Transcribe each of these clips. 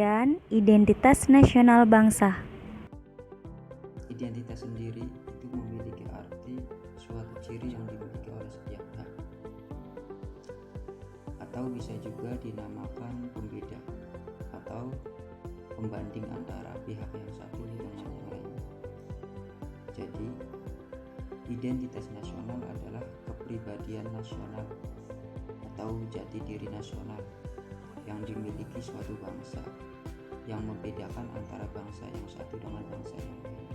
Kemudian, identitas nasional bangsa. Identitas sendiri itu memiliki arti suatu ciri yang dimiliki oleh setiap pihak, atau bisa juga dinamakan pembeda atau pembanding antara pihak yang satu dengan yang lain. Jadi, identitas nasional adalah kepribadian nasional atau jati diri nasional yang dimiliki suatu bangsa, yang membedakan antara bangsa yang satu dengan bangsa yang lain.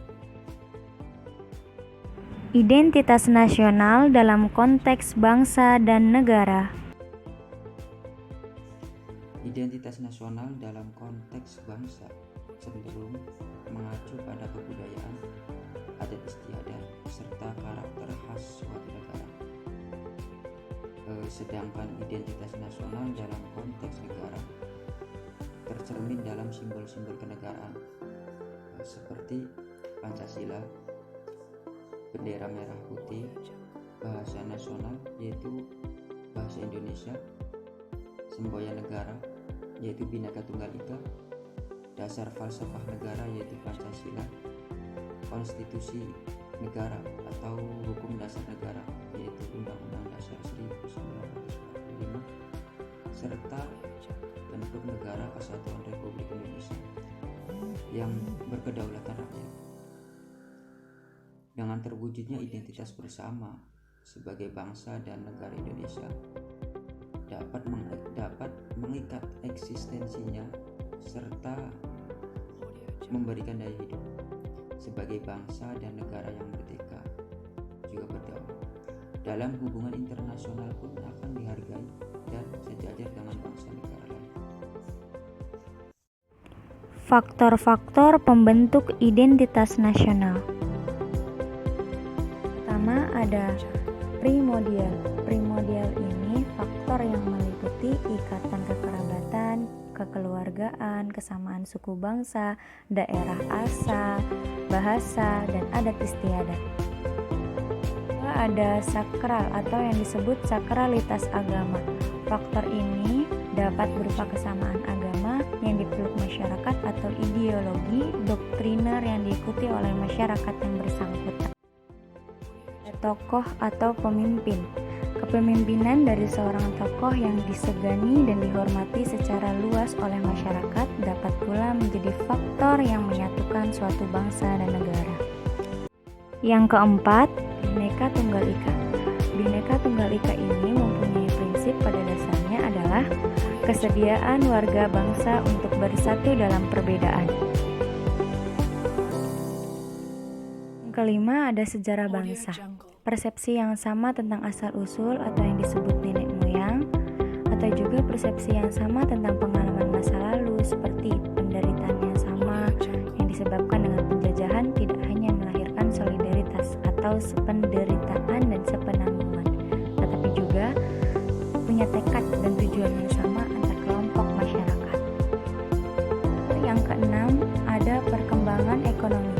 Identitas nasional dalam konteks bangsa dan negara. Identitas nasional dalam konteks bangsa cenderung mengacu pada kebudayaan, adat istiadat, serta karakter khas suatu negara. Sedangkan identitas nasional dalam konteks negara tercermin dalam simbol-simbol kenegaraan seperti Pancasila, bendera merah putih, bahasa nasional yaitu bahasa Indonesia, semboyan negara yaitu Bhinneka Tunggal Ika, dasar falsafah negara yaitu Pancasila, konstitusi negara atau hukum dasar negara yaitu Undang-Undang Dasar 1945, serta bentuk negara Kesatuan Republik Indonesia yang berkedaulatan rakyat. Dengan terwujudnya identitas bersama sebagai bangsa dan negara Indonesia dapat mengikat eksistensinya serta memberikan daya hidup sebagai bangsa dan negara yang merdeka juga berdaulat. Dalam hubungan internasional pun akan dihargai dan sejajar dengan bangsa negara lain. Faktor-faktor pembentuk identitas nasional. Pertama ada primordial. Primordial ini faktor yang meliputi ikatan kekerabatan, kekeluargaan, kesamaan suku bangsa, daerah asal, bahasa, dan adat istiadat. Ada sakral atau yang disebut sakralitas agama. Faktor ini dapat berupa kesamaan agama yang dipeluk masyarakat atau ideologi doktriner yang diikuti oleh masyarakat yang bersangkutan. Tokoh atau pemimpin. Kepemimpinan dari seorang tokoh yang disegani dan dihormati secara luas oleh masyarakat dapat pula menjadi faktor yang menyatukan suatu bangsa dan negara. Yang keempat, Bhinneka Tunggal Ika. Bhinneka Tunggal Ika ini mempunyai prinsip pada dasarnya adalah kesediaan warga bangsa untuk bersatu dalam perbedaan. Yang kelima ada sejarah bangsa. Persepsi yang sama tentang asal-usul atau yang disebut nenek moyang, atau juga persepsi yang sama tentang pengalaman masa lalu seperti penderitaan yang sama yang disebabkan dengan penjajahan tidak hanya melahirkan solidaritas atau sependeritaan dan sepenanggungan, tetapi juga punya tekad dan tujuan yang sama antar kelompok masyarakat. Yang keenam ada perkembangan ekonomi.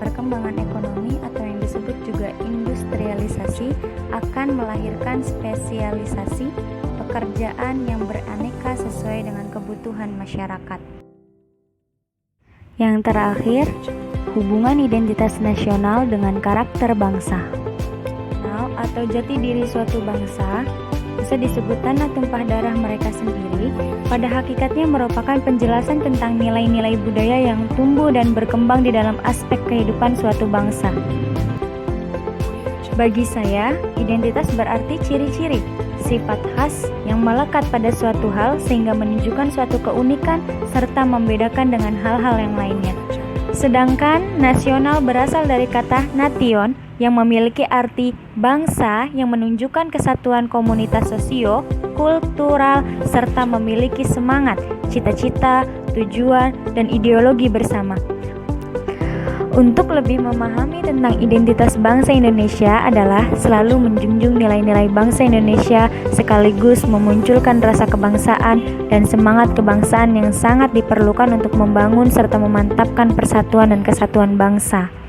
Perkembangan ekonomi atau yang disebut juga industrialisasi akan melahirkan spesialisasi pekerjaan yang beraneka sesuai dengan kebutuhan masyarakat. Yang terakhir, hubungan identitas nasional dengan karakter bangsa. Atau jati diri suatu bangsa bisa disebut tanah tumpah darah mereka sendiri, pada hakikatnya merupakan penjelasan tentang nilai-nilai budaya yang tumbuh dan berkembang di dalam aspek kehidupan suatu bangsa. Bagi saya, identitas berarti ciri-ciri, sifat khas yang melekat pada suatu hal sehingga menunjukkan suatu keunikan serta membedakan dengan hal-hal yang lainnya. Sedangkan nasional berasal dari kata nation yang memiliki arti bangsa yang menunjukkan kesatuan komunitas sosio, kultural, serta memiliki semangat, cita-cita, tujuan, dan ideologi bersama. Untuk lebih memahami tentang identitas bangsa Indonesia adalah selalu menjunjung nilai-nilai bangsa Indonesia sekaligus memunculkan rasa kebangsaan dan semangat kebangsaan yang sangat diperlukan untuk membangun serta memantapkan persatuan dan kesatuan bangsa.